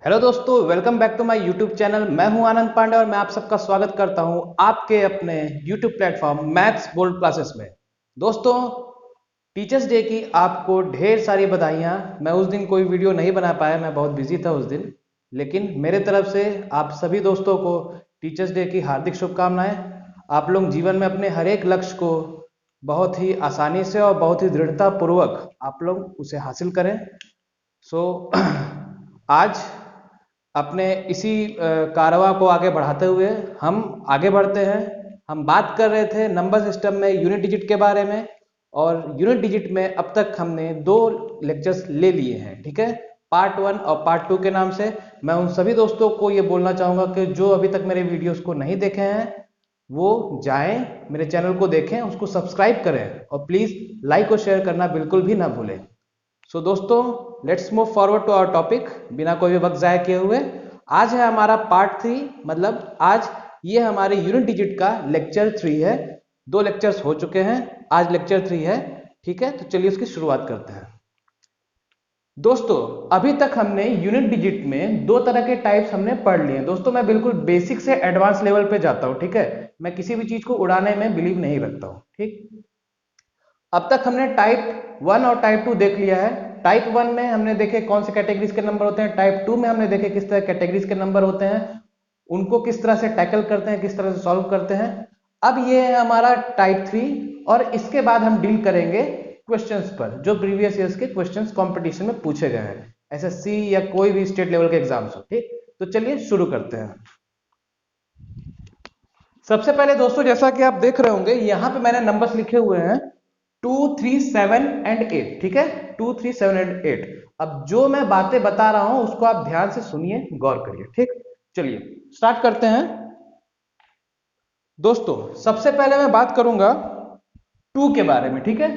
Hello दोस्तों, welcome back to my YouTube channel. मैं हूं आनंद पांडे और मैं आप सबका स्वागत करता हूं आपके अपने YouTube platform maths bold classes में। दोस्तों, टीचर्स डे की आपको ढेर सारी बधाइयां। मैं उस दिन कोई वीडियो नहीं बना पाया, मैं बहुत बिजी था उस दिन, लेकिन मेरे तरफ से आप सभी दोस्तों को टीचर्स डे की हार्दिक शुभकामनाएं। आप लोग जीवन में अपने हर एक लक्ष्य को बहुत ही आसानी से और बहुत ही दृढ़ता पूर्वक आप लोग उसे हासिल करें। आज अपने इसी कारवां को आगे बढ़ाते हुए हम आगे बढ़ते हैं। हम बात कर रहे थे नंबर सिस्टम में यूनिट डिजिट के बारे में, और यूनिट डिजिट में अब तक हमने 2 लेक्चर्स ले लिए हैं, ठीक है, पार्ट 1 और पार्ट 2 के नाम से। मैं उन सभी दोस्तों को ये बोलना चाहूँगा कि जो अभी तक मेरे वीडियोस को नहीं देखे हैं वो जाएं, मेरे चैनल को देखें, उसको सब्सक्राइब करें और प्लीज़ लाइक और शेयर करना बिल्कुल भी ना भूलें। दोस्तों, let's move forward to our topic बिना कोई भी वक्त जाया किए हुए। आज है हमारा पार्ट 3, मतलब आज ये हमारे यूनिट डिजिट का लेक्चर 3 है। 2 लेक्चर्स हो चुके हैं, आज लेक्चर 3 है, ठीक है। तो चलिए उसकी शुरुआत करते हैं। दोस्तों, अभी तक हमने यूनिट डिजिट में 2 तरह के टाइप्स हमने पढ़ लिए हैं। दोस्तों, मैं बिल्कुल बेसिक से एडवांस लेवल पे जाता हूं, ठीक है। मैं किसी भी चीज को उड़ाने में बिलीव नहीं रखता हूं, ठीक। अब तक हमने टाइप 1 और टाइप 2 देख लिया है। टाइप 1 में हमने देखे कौन से कैटेगरीज के नंबर होते हैं, टाइप 2 में हमने देखे किस तरह कैटेगरीज के नंबर होते हैं, उनको किस तरह से टैकल करते हैं, किस तरह से सॉल्व करते हैं। अब ये है हमारा टाइप 3, और इसके बाद हम डील करेंगे क्वेश्चंस पर, जो प्रीवियस ईयर्स के क्वेश्चंस कंपटीशन में पूछे गए हैं, एसएससी या कोई भी स्टेट लेवल के एग्जाम्स हो, ठीक। तो चलिए शुरू करते हैं। सबसे पहले दोस्तों, जैसा कि आप देख रहे होंगे यहां पे मैंने नंबर्स लिखे हुए हैं 2, 3, 7 एंड 8, ठीक है, 2, 3, 7 एंड 8। अब जो मैं बातें बता रहा हूं उसको आप ध्यान से सुनिए, गौर करिए, ठीक। चलिए स्टार्ट करते हैं। दोस्तों, सबसे पहले मैं बात करूंगा 2 के बारे में, ठीक है।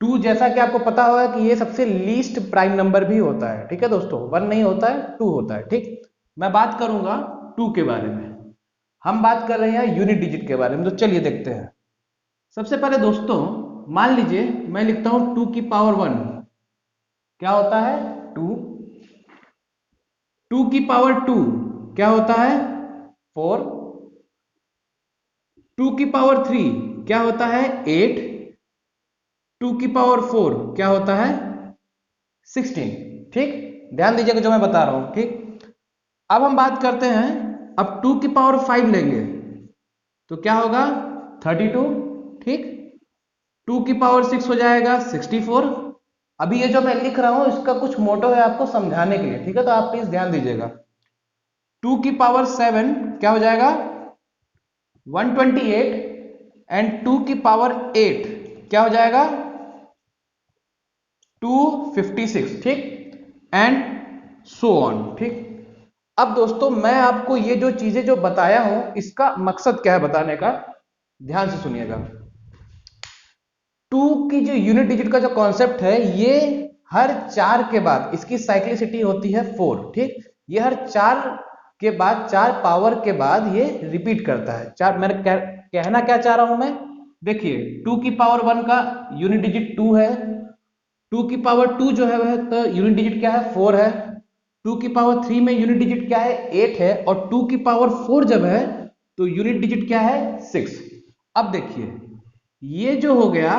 2 जैसा कि आपको पता होगा कि ये सबसे लीस्ट प्राइम नंबर भी होता है, ठीक है दोस्तों। 1 नहीं होता है, 2 होता है, ठीक। मैं बात करूंगा 2 के बारे में। हम बात कर रहे हैं यूनिट डिजिट के बारे में, तो चलिए देखते हैं। सबसे पहले दोस्तों, मान लीजिए मैं लिखता हूं 2 की पावर 1, क्या होता है 2। 2 की पावर 2 क्या होता है 4। 2 की पावर 3 क्या होता है 8। 2 की पावर 4 क्या होता है 16, ठीक। ध्यान दीजिएगा जो मैं बता रहा हूं, ठीक। अब हम बात करते हैं, अब 2 की पावर 5 लेंगे तो क्या होगा 32, ठीक। 2 की पावर 6 हो जाएगा 64। अभी ये जो मैं लिख रहा हूं इसका कुछ मोटो है आपको समझाने के लिए, ठीक है, तो आप प्लीज ध्यान दीजिएगा। 2 की पावर 7 क्या हो जाएगा 128, एंड 2 की पावर 8 क्या हो जाएगा 256, ठीक, एंड सो ऑन, ठीक। अब दोस्तों, मैं आपको ये जो चीजें जो बताया हूं इसका मकसद क्या है बताने का, ध्यान से सुनिएगा। 2 की जो यूनिट डिजिट का जो कॉन्सेप्ट है, ये हर 4 के बाद इसकी साइक्लिसिटी होती है 4, ठीक। ये हर 4 के बाद, 4 पावर के बाद ये रिपीट करता है। 4 मैंने कहना क्या चाह रहा हूं मैं, देखिए 2 की पावर 1 का यूनिट डिजिट 2 है। 2 की पावर 2 जो है वह तो यूनिट डिजिट क्या है 4 है। 2 की पावर 3 में यूनिट डिजिट क्या है 8 है, और 2 की पावर 4 जब है तो यूनिट डिजिट क्या है 6। अब देखिए ये जो हो गया,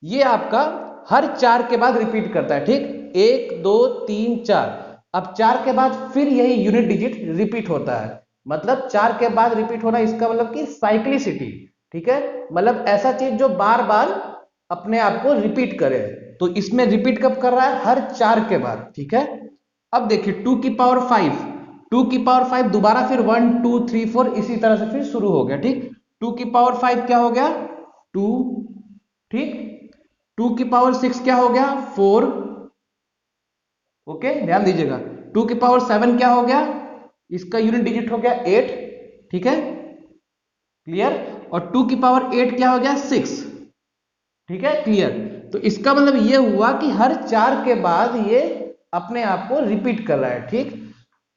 ये आपका हर 4 के बाद रिपीट करता है, ठीक। 1, 2, 3, 4। अब 4 के बाद फिर यही यूनिट डिजिट रिपीट होता है, मतलब 4 के बाद रिपीट होना, इसका मतलब कि साइक्लिसिटी, ठीक है, मतलब ऐसा चीज जो बार बार अपने आप को रिपीट करे। तो इसमें रिपीट कब कर रहा है हर 4 के बाद, ठीक है। अब देखिए 2 की पावर 5, 2 की पावर 5 दोबारा फिर 1, 2, 3, 4 इसी तरह से फिर शुरू हो गया, ठीक। 2 की पावर 5 क्या हो गया 2, ठीक। 2 की पावर 6 क्या हो गया 4, ओके, ध्यान दीजिएगा। 2 की पावर 7 क्या हो गया, इसका यूनिट डिजिट हो गया 8, ठीक है, क्लियर। और 2 की पावर 8 क्या हो गया 6, ठीक है, क्लियर। तो इसका मतलब ये हुआ कि हर 4 के बाद ये अपने आप को रिपीट कर रहा है, ठीक।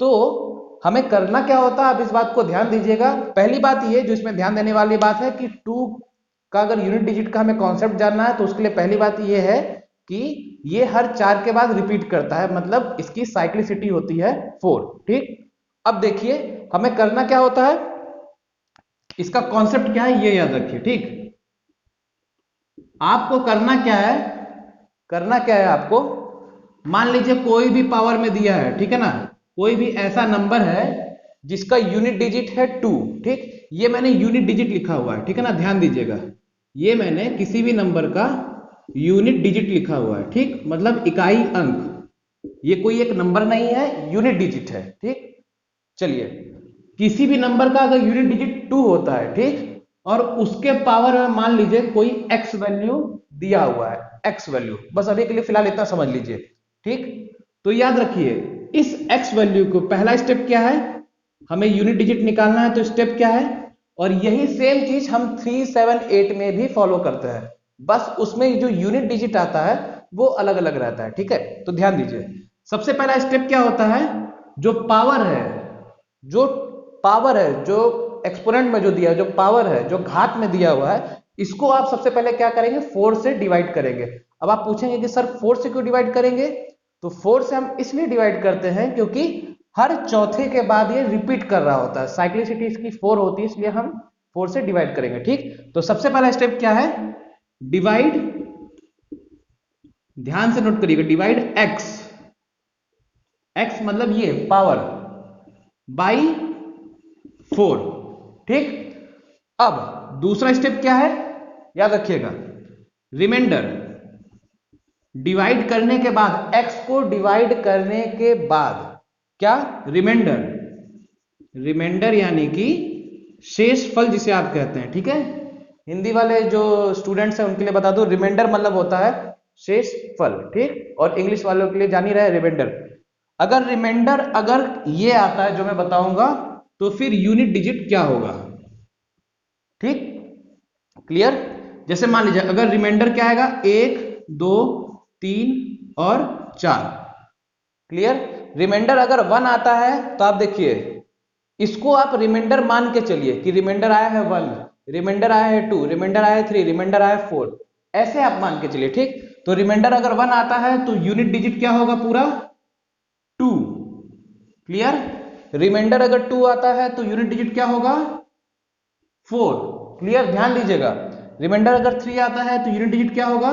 तो हमें करना क्या होता है, आप इस बात को ध्यान दीजिएगा। पहली बात ये जो इसमें ध्यान देने वाली बात है कि 2 का अगर यूनिट डिजिट का हमें कॉन्सेप्ट जानना है तो उसके लिए पहली बात ये है कि ये हर 4 के बाद रिपीट करता है, मतलब इसकी साइक्लिसिटी होती है 4। ठीक, अब देखिए हमें करना क्या होता है, इसका कॉन्सेप्ट क्या है ये याद रखिए। ठीक, आपको करना क्या है, करना क्या है आपको, मान लीजिए कोई भी पावर में दिया है, ठीक है ना, कोई भी ऐसा नंबर है जिसका यूनिट डिजिट है 2। ठीक, ये मैंने यूनिट डिजिट लिखा हुआ है, ठीक है ना, ध्यान दीजिएगा, ये मैंने किसी भी नंबर का यूनिट डिजिट लिखा हुआ है। ठीक, मतलब इकाई अंक, ये कोई एक नंबर नहीं है, यूनिट डिजिट है। ठीक, चलिए किसी भी नंबर का अगर यूनिट डिजिट 2 होता है, ठीक, और उसके पावर में मान लीजिए कोई x वैल्यू दिया हुआ है, x वैल्यू, बस अभी के लिए फिलहाल इतना समझ लीजिए। ठीक, तो याद रखिए इस x वैल्यू को, पहला स्टेप क्या है, हमें यूनिट डिजिट निकालना है, तो स्टेप क्या है, और यही सेम चीज हम 3, 7, 8 में भी फॉलो करते हैं, बस उसमें जो यूनिट डिजिट आता है वो अलग अलग रहता है। ठीक है, तो ध्यान दीजिए सबसे पहला स्टेप क्या होता है, जो पावर है, जो पावर है, जो एक्सपोनेंट में जो दिया है, जो पावर है, जो घात में दिया हुआ है, इसको आप सबसे पहले क्या करेंगे, 4 से डिवाइड करेंगे। अब आप पूछेंगे कि सर 4 से क्यों डिवाइड करेंगे, तो 4 से हम इसलिए डिवाइड करते हैं क्योंकि हर चौथे के बाद ये रिपीट कर रहा होता है, साइक्लिसिटी इसकी 4 होती है, इसलिए हम 4 से डिवाइड करेंगे। ठीक, तो सबसे पहला स्टेप क्या है, डिवाइड, ध्यान से नोट करिएगा, डिवाइड x, x मतलब ये पावर, बाई 4। ठीक, अब दूसरा स्टेप क्या है, याद रखिएगा, रिमाइंडर, डिवाइड करने के बाद, x को डिवाइड करने के बाद क्या, रिमाइंडर, रिमाइंडर यानी कि शेष फल जिसे आप कहते हैं। ठीक है, हिंदी वाले जो स्टूडेंट्स हैं उनके लिए बता दो, रिमाइंडर मतलब होता है शेष फल। ठीक, और इंग्लिश वालों के लिए जान ही रहे रिमाइंडर। अगर रिमाइंडर अगर ये आता है जो मैं बताऊंगा, तो फिर यूनिट डिजिट क्या होगा। ठीक, क्लियर, जैसे मान लीजिए अगर रिमाइंडर क्या आएगा, 1, 2, 3 और 4। क्लियर, रिमाइंडर अगर 1 आता है तो आप देखिए इसको आप रिमाइंडर मान के चलिए कि रिमाइंडर आया है 1, रिमाइंडर आया है 2, रिमाइंडर आया है 3, रिमाइंडर आया है 4, ऐसे आप मान के चलिए। ठीक, तो रिमाइंडर अगर 1 आता है तो यूनिट डिजिट क्या होगा, पूरा 2। क्लियर, रिमाइंडर अगर 2 आता है तो यूनिट डिजिट क्या होगा, 4। क्लियर, ध्यान दीजिएगा, रिमाइंडर अगर 3 आता है तो यूनिट डिजिट क्या होगा,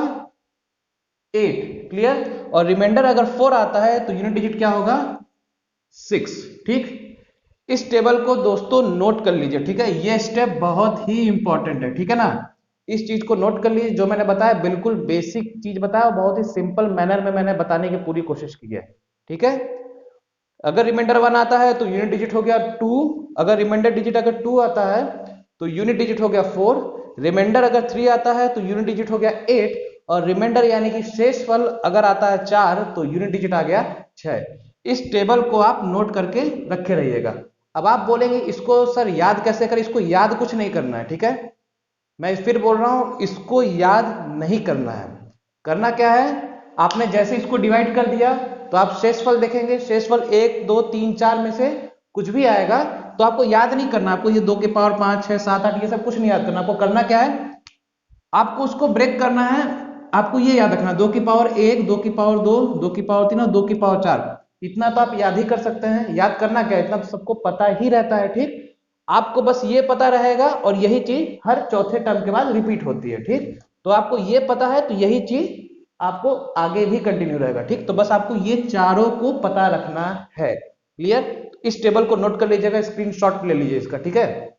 8। क्लियर, और रिमाइंडर अगर 4 आता है तो यूनिट डिजिट क्या होगा, 6। ठीक, इस टेबल को दोस्तों नोट कर लीजिए। ठीक है, ये स्टेप बहुत ही इंपॉर्टेंट है। ठीक है ना, इस चीज को नोट कर लीजिए, जो मैंने बताया बिल्कुल बेसिक चीज बताया, बहुत ही सिंपल मैनर में मैंने बताने की पूरी कोशिश की है। ठीक है, अगर रिमाइंडर 1 आता है तो यूनिट डिजिट हो गया 2, अगर रिमाइंडर डिजिट अगर 2 आता है तो यूनिट डिजिट हो गया 4, रिमाइंडर अगर 3 आता है तो यूनिट डिजिट हो गया 8, और रिमाइंडर यानी कि शेष फल अगर आता है 4 तो यूनिट डिजिट आ गया 6। इस टेबल को आप नोट करके रखे रहिएगा। अब आप बोलेंगे इसको सर याद कैसे करें, इसको याद कुछ नहीं करना है। ठीक है, मैं फिर बोल रहा हूं, इसको याद नहीं करना है। करना क्या है, आपने जैसे इसको डिवाइड कर दिया तो आप शेषफल देखेंगे, शेषफल 1, 2, 3, 4 में से कुछ भी आएगा तो आपको याद नहीं करना, आपको ये 2 की पावर 5, 6, 7, 8 ये सब कुछ नहीं याद करना। आपको करना क्या है, आपको उसको ब्रेक करना है। आपको ये याद रखना, 2 की पावर 1, 2 की पावर 2, 2 की पावर 3 और 2 की पावर 4, इतना तो आप याद ही कर सकते हैं। याद करना क्या है, इतना तो सबको पता ही रहता है। ठीक, आपको बस ये पता रहेगा, और यही चीज हर चौथे टर्म के बाद रिपीट होती है। ठीक, तो आपको ये पता है तो यही चीज आपको आगे भी कंटिन्यू रहेगा। ठीक, तो बस आपको ये चारों को पता रखना है। क्लियर, इस टेबल को नोट कर लीजिएगा, स्क्रीनशॉट ले लीजिए इसका। ठीक है,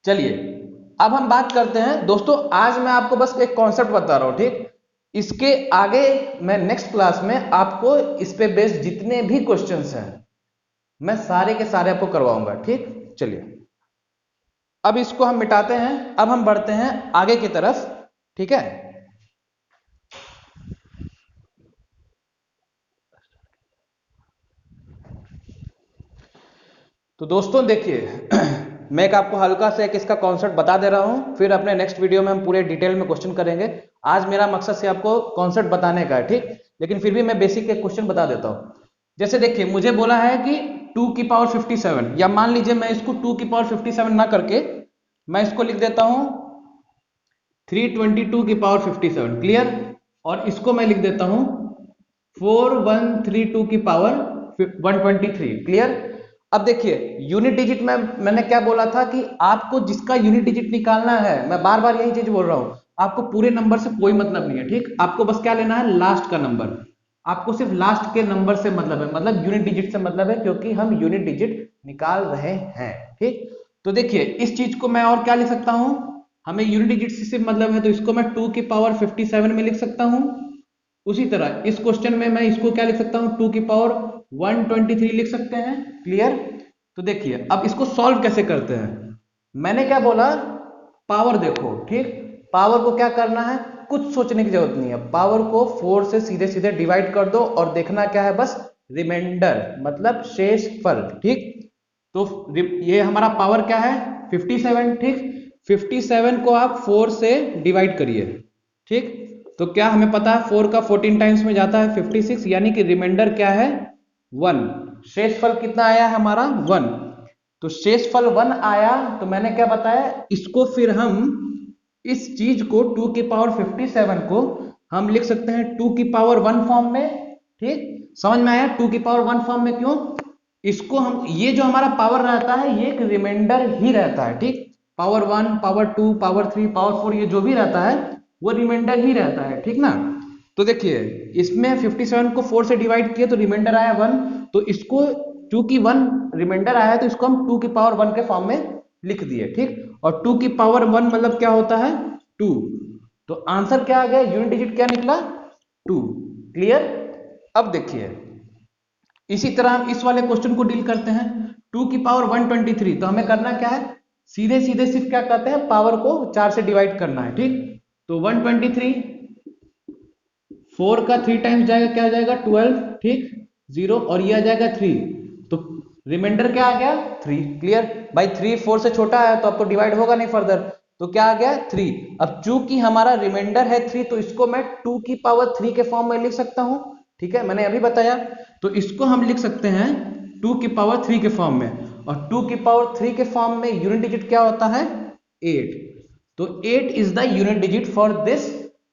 चलिए अब हम बात करते हैं दोस्तों, आज मैं आपको बस एक कॉन्सेप्ट बता रहा हूं। ठीक, इसके आगे मैं नेक्स्ट क्लास में आपको इस पे बेस्ड जितने भी क्वेश्चंस हैं मैं सारे के सारे आपको करवाऊंगा। ठीक, चलिए अब इसको हम मिटाते हैं, अब हम बढ़ते हैं आगे की तरफ। ठीक है, तो दोस्तों देखिए मैं एक आपको हल्का सा एक इसका कॉन्सेप्ट बता दे रहा हूं, फिर अपने नेक्स्ट वीडियो में हम पूरे डिटेल में क्वेश्चन करेंगे। आज मेरा मकसद से आपको कॉन्सेप्ट बताने का है। ठीक, लेकिन फिर भी मैं बेसिक एक क्वेश्चन बता देता हूं। जैसे देखिए मुझे बोला है कि 2 की पावर 57, या मान लीजिए मैं इसको 2 की पावर 57 ना करके मैं इसको लिख देता हूं 322 की पावर 57। क्लियर, और इसको मैं लिख देता हूं 4132 की पावर 123। क्लियर। अब देखिए यूनिट डिजिट में मैंने क्या बोला था कि आपको जिसका यूनिट डिजिट निकालना है, मैं बार बार यही चीज बोल रहा हूं, आपको पूरे नंबर से कोई मतलब नहीं है, ठीक। आपको बस क्या लेना है, लास्ट का नंबर। आपको सिर्फ लास्ट के नंबर से मतलब है, मतलब यूनिट डिजिट से मतलब है, क्योंकि हम यूनिट डिजिट निकाल रहे हैं, ठीक। तो देखिए इस चीज को मैं और क्या लिख सकता हूं, हमें यूनिट डिजिट से सिर्फ मतलब है, तो इसको मैं 2 की पावर 57 में लिख सकता हूं। उसी तरह इस क्वेश्चन में मैं इसको क्या लिख सकता हूं, 2 की पावर 123 लिख सकते हैं। क्लियर। तो देखिए अब इसको सॉल्व कैसे करते हैं, मैंने क्या बोला, पावर देखो, ठीक। पावर को क्या करना है, कुछ सोचने की जरूरत नहीं है, पावर को 4 से सीधे सीधे डिवाइड कर दो और देखना क्या है, बस रिमाइंडर मतलब शेष फल, ठीक। तो ये हमारा पावर क्या है 57, ठीक। 57 को आप 4 से डिवाइड करिए, ठीक। तो क्या हमें पता है 4 का 14 टाइम्स में जाता है 56, यानी कि रिमाइंडर क्या है 1। शेषफल कितना आया है हमारा 1। तो शेषफल 1 आया, तो मैंने क्या बताया, इसको फिर हम इस चीज को 2 की पावर 57 को हम लिख सकते हैं 2 की पावर 1 फॉर्म में, ठीक। समझ में आया 2 की पावर 1 फॉर्म में क्यों, इसको हम, ये जो हमारा पावर रहता है ये एक रिमाइंडर ही रहता है, ठीक। पावर 1 पावर 2 पावर 3 पावर 4 ये जो भी रहता है वो रिमाइंडर ही रहता है, ठीक ना। तो देखिए इसमें 57 को 4 से डिवाइड किए तो रिमाइंडर आया 1, तो इसको चूंकि 1 रिमाइंडर आया है तो इसको हम 2 की पावर 1 के फॉर्म में लिख दिए, ठीक। और 2 की पावर 1 मतलब क्या होता है 2। तो आंसर क्या आ गया, यूनिट डिजिट क्या निकला 2। क्लियर। अब देखिए इसी तरह हम इस वाले क्वेश्चन को डील करते हैं, 2 की पावर 123, तो हमें करना क्या है, सीधे सीधे सिर्फ क्या कहते हैं, पावर को 4 से डिवाइड करना है, ठीक। तो 123 4 का 3 टाइम्स जाएगा, क्या आ जाएगा 12, ठीक, 0 और ये आ जाएगा 3, तो रिमाइंडर क्या आ गया 3। क्लियर भाई, 3 4 से छोटा है तो आपको डिवाइड होगा नहीं फर्दर, तो क्या आ गया 3। अब चूंकि हमारा रिमाइंडर है 3 तो इसको मैं 2 की पावर 3 के फॉर्म में लिख सकता हूं, ठीक है, मैंने अभी बताया। तो इसको हम लिख सकते हैं 2 की पावर 3 के फॉर्म में, और 2 की पावर 3 के फॉर्म में यूनिट डिजिट क्या होता है 8। तो 8 is the unit digit for this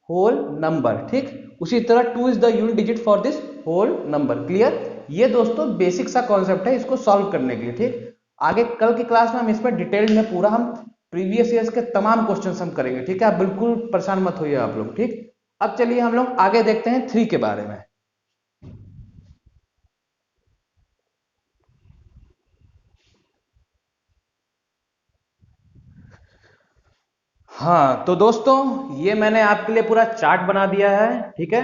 whole number, ठीक। उसी तरह 2 is the unit digit for this whole number. Clear. ये दोस्तों बेसिक सा कॉन्सेप्ट है इसको सॉल्व करने के लिए, ठीक। आगे कल की क्लास में हम इसमें डिटेल में पूरा हम प्रीवियस ईयर्स के तमाम क्वेश्चन हम करेंगे, ठीक है, आप बिल्कुल परेशान मत होइए आप लोग, ठीक। अब चलिए हम लोग आगे देखते हैं 3 के बारे में। हाँ तो दोस्तों ये मैंने आपके लिए पूरा चार्ट बना दिया है, ठीक है।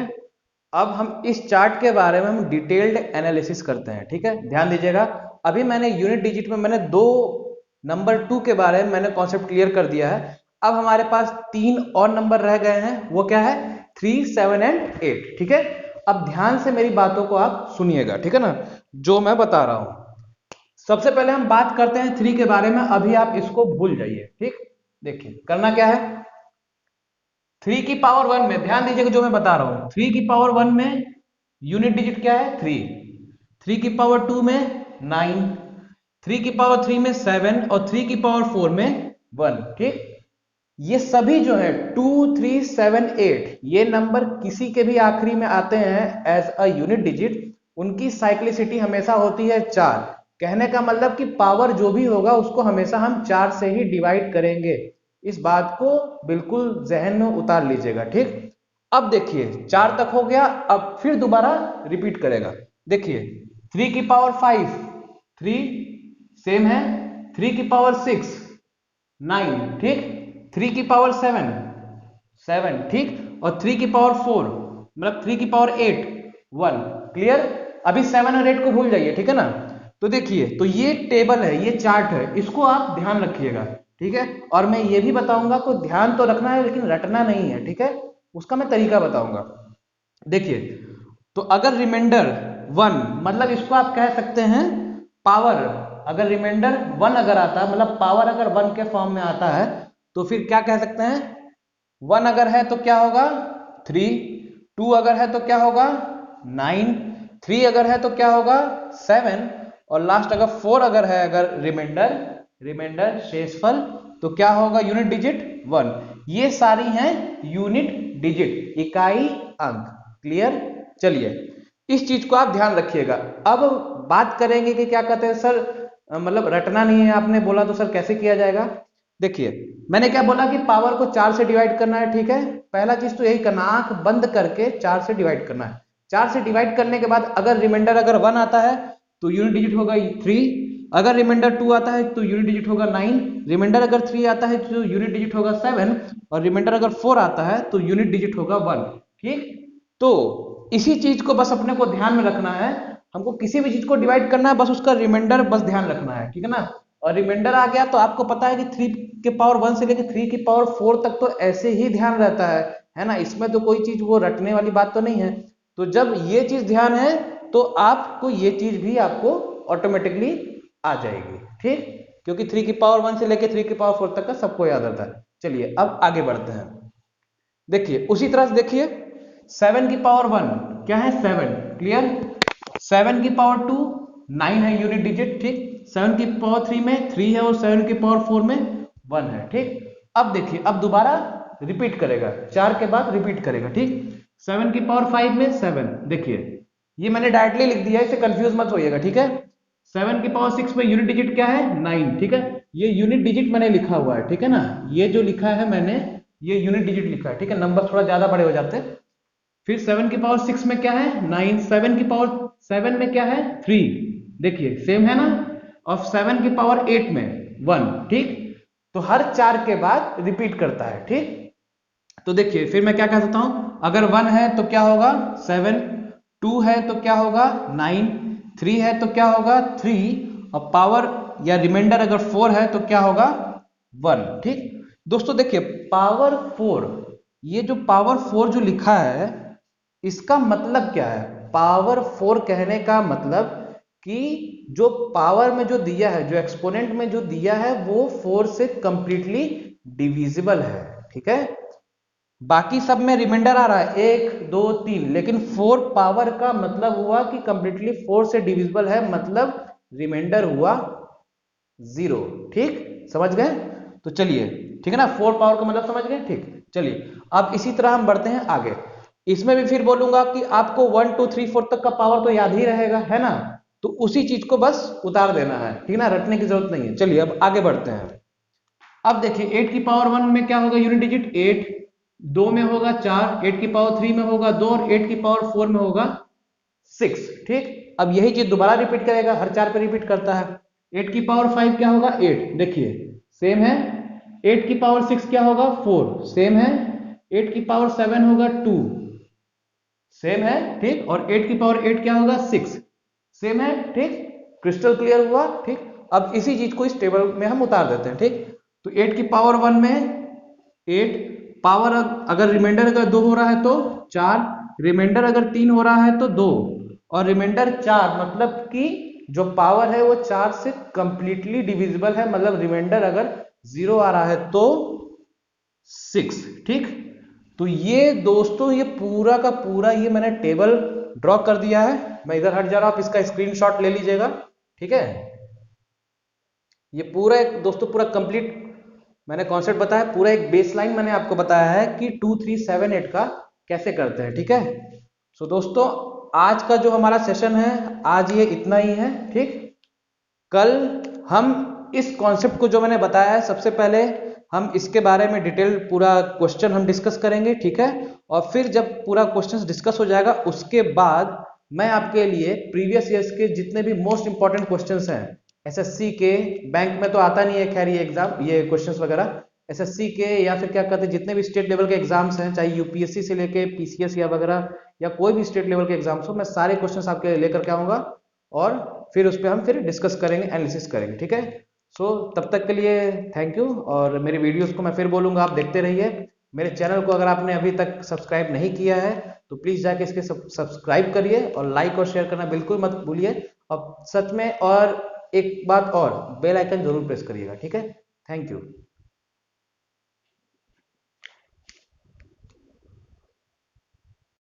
अब हम इस चार्ट के बारे में हम डिटेल्ड एनालिसिस करते हैं, ठीक है, ध्यान दीजिएगा। अभी मैंने यूनिट डिजिट में मैंने नंबर 2 के बारे में मैंने कॉन्सेप्ट क्लियर कर दिया है। अब हमारे पास 3 और नंबर रह गए हैं, वो क्या है 3 7 एंड 8, ठीक है। अब ध्यान से मेरी बातों को आप सुनिएगा, ठीक है ना, जो मैं बता रहा हूं। सबसे पहले हम बात करते हैं 3 के बारे में, अभी आप इसको भूल जाइए, ठीक। देखिए करना क्या है, 3 की पावर 1 में ध्यान दीजिएगा जो मैं बता रहा हूं, 3 की पावर 1 में यूनिट डिजिट क्या है 3, 3 की पावर 2 में 9, 3 की पावर 3 में 7 और 3 की पावर 4 में 1, ठीक। ये सभी जो है 2 3 7 8 ये नंबर किसी के भी आखिरी में आते हैं एज अ यूनिट डिजिट, उनकी साइक्लिसिटी हमेशा होती है 4। कहने का मतलब कि पावर जो भी होगा उसको हमेशा हम 4 से ही डिवाइड करेंगे, इस बात को बिल्कुल जहन में उतार लीजिएगा, ठीक। अब देखिए 4 तक हो गया, अब फिर दोबारा रिपीट करेगा। देखिए 3 की पावर 5 3 सेम है, 3 की पावर 6 9, ठीक, 3 की पावर 7 7, ठीक, और 3 की पावर 4 मतलब 3 की पावर 8 1। क्लियर। अभी 7 और 8 को भूल जाइए, ठीक है ना। तो देखिए तो ये टेबल है, ये चार्ट है, इसको आप ध्यान रखिएगा, ठीक है। और मैं ये भी बताऊंगा को ध्यान तो रखना है लेकिन रटना नहीं है, ठीक है, उसका मैं तरीका बताऊंगा। देखिए तो अगर रिमाइंडर 1 मतलब इसको आप कह सकते हैं पावर, अगर रिमाइंडर 1 अगर आता है मतलब पावर अगर 1 के फॉर्म में आता है तो फिर क्या कह सकते हैं, 1 अगर है तो क्या होगा 3, 2 अगर है तो क्या होगा 9, 3 अगर है तो क्या होगा 7, और लास्ट अगर 4 अगर है, अगर रिमाइंडर रिमाइंडर शेषफल तो क्या होगा यूनिट डिजिट 1। ये सारी हैं यूनिट डिजिट, इकाई अंक। क्लियर? चलिए इस चीज को आप ध्यान रखिएगा। अब बात करेंगे कि क्या कहते हैं सर, मतलब रटना नहीं है आपने बोला तो सर कैसे किया जाएगा। देखिए मैंने क्या बोला कि पावर को 4 से डिवाइड करना है, ठीक है। पहला चीज तो यही करना, आंख बंद करके 4 से डिवाइड करना है। 4 से डिवाइड करने के बाद अगर रिमाइंडर अगर 1 आता है तो यूनिट डिजिट होगा 3, अगर रिमाइंडर 2 आता है तो यूनिट डिजिट होगा 9, रिमाइंडर अगर 3 आता है तो यूनिट डिजिट होगा 7, और रिमाइंडर अगर 4 आता है तो यूनिट डिजिट होगा 1। ठीक, तो इसी चीज को बस अपने को ध्यान में रखना है। हमको किसी भी चीज को डिवाइड करना है, बस उसका रिमाइंडर बस ध्यान रखना है, ठीक है ना। और रिमाइंडर आ गया तो आपको पता है कि 3 के पावर 1 से लेकर 3 की पावर 4 तक तो ऐसे ही ध्यान रहता है ना। इसमें तो कोई चीज वो रटने वाली बात तो नहीं है। तो जब ये चीज ध्यान है तो आपको ये चीज भी आपको ऑटोमेटिकली आ जाएगी, ठीक, क्योंकि 3 की पावर 1 से लेकर 3 की पावर 4 तक का सबको याद रहता है। चलिए अब आगे बढ़ते हैं। देखिए उसी तरह से देखिए 7 की पावर 1 क्या है 7, क्लियर। 7 की पावर 2 9 है यूनिट डिजिट, ठीक। 7 की पावर 3 में 3 है और 7 की पावर 4 में 1 है, ठीक। अब देखिए अब दोबारा रिपीट करेगा, 4 के बाद रिपीट करेगा, ठीक। 7 की पावर 5 में 7, देखिए ये मैंने डायरेक्टली लिख दिया है, इसे कंफ्यूज मत होइएगा, ठीक है। 7 की पावर 6 में यूनिट डिजिट क्या है 9, ठीक है। ये यूनिट डिजिट मैंने लिखा हुआ है, ठीक है ना। ये जो लिखा है मैंने ये यूनिट डिजिट लिखा है, ठीक है। नंबर थोड़ा ज्यादा बड़े हो जाते हैं। फिर 7 की पावर 6 में क्या है 9, 7 की पावर 7 में क्या है 3, देखिए सेम है ना। और 7 की पावर 8 में 1, ठीक। तो हर 4 के बाद रिपीट करता है, ठीक। तो देखिए फिर मैं क्या कह सकता हूं, अगर 1 है तो क्या होगा 7, 2 है तो क्या होगा 9, 3 है तो क्या होगा 3, और पावर या रिमाइंडर अगर 4 है तो क्या होगा 1, ठीक। दोस्तों देखिए पावर 4, ये जो पावर 4 जो लिखा है इसका मतलब क्या है। पावर 4 कहने का मतलब कि जो पावर में जो दिया है, जो एक्सपोनेंट में जो दिया है वो 4 से कंप्लीटली डिविजिबल है, ठीक है। बाकी सब में रिमाइंडर आ रहा है 1 2 3, लेकिन 4 पावर का मतलब हुआ कि कंप्लीटली 4 से डिविजिबल है, मतलब रिमाइंडर हुआ 0, ठीक, समझ गए। तो चलिए ठीक है ना, 4 पावर का मतलब समझ गए, ठीक। चलिए अब इसी तरह हम बढ़ते हैं आगे। इसमें भी फिर बोलूंगा कि आपको 1 2 3 4 तक का पावर तो याद ही रहेगा, है ना। तो उसी चीज को बस उतार देना है, ठीक है ना, रटने की जरूरत नहीं है। चलिए अब आगे बढ़ते हैं। अब देखिए 8 की पावर 1 में क्या होगा यूनिट डिजिट 8, 2 में होगा 4, 8 की पावर 3 में होगा 2, और 8 की पावर 4 में होगा 6, ठीक। अब यही चीज दोबारा रिपीट करेगा, हर 4 पे रिपीट करता है। 8 की पावर 5 क्या होगा 8, देखिए सेम है। 8 की पावर 6 क्या होगा 4, सेम है। 8 की पावर 7 होगा 2, सेम है, ठीक। और 8 की पावर 8 क्या होगा 6, सेम है, ठीक। क्रिस्टल क्लियर हुआ, ठीक। अब इसी चीज को इस टेबल में हम उतार देते हैं, ठीक। तो 8 की पावर 1 में 8, पावर अगर रिमाइंडर अगर 2 हो रहा है तो 4, रिमाइंडर अगर 3 हो रहा है तो 2, और रिमाइंडर 4 मतलब कि जो पावर है वो 4 से कंप्लीटली डिविजिबल है, मतलब रिमाइंडर अगर 0 आ रहा है तो 6, ठीक। तो ये दोस्तों ये पूरा का पूरा ये मैंने टेबल ड्रॉ कर दिया है। मैं इधर हट जा रहा हूं, आप इसका स्क्रीनशॉट ले लीजिएगा, ठीक है। ये पूरा एक दोस्तों पूरा कंप्लीट मैंने कॉन्सेप्ट बताया, पूरा एक बेसलाइन मैंने आपको बताया है कि 2 3 7 8 का कैसे करते हैं, ठीक है। सो दोस्तों आज का जो हमारा सेशन है आज ये इतना ही है, ठीक। कल हम इस कॉन्सेप्ट को जो मैंने बताया है सबसे पहले हम इसके बारे में डिटेल पूरा क्वेश्चन हम डिस्कस करेंगे, ठीक है। और फिर जब पूरा क्वेश्चन डिस्कस हो जाएगा उसके बाद मैं आपके लिए प्रीवियस ईयर्स के जितने भी मोस्ट इंपॉर्टेंट क्वेश्चंस हैं एसएससी के, बैंक में तो आता नहीं है खैर ये एग्जाम ये क्वेश्चंस वगैरह, एसएससी के या फिर क्या कहते हैं जितने भी स्टेट लेवल के एग्जाम्स हैं, चाहे यूपीएससी से लेके पीसीएस या वगैरह या कोई भी स्टेट लेवल के एग्जाम्स हो, मैं सारे क्वेश्चंस आपके लेकर के आऊंगा और फिर उस पर हम फिर डिस्कस करेंगे, एनालिसिस करेंगे, ठीक है। सो तब तक के लिए थैंक यू, और मेरे वीडियोस को मैं फिर बोलूंगा आप देखते रहिए। मेरे चैनल को अगर आपने अभी तक सब्सक्राइब नहीं किया है तो प्लीज जाके इसके सब्सक्राइब करिए और लाइक और शेयर करना बिल्कुल मत भूलिए। और सच में और एक बात और, बेल आइकन जरूर प्रेस करिएगा, ठीक है। Thank you.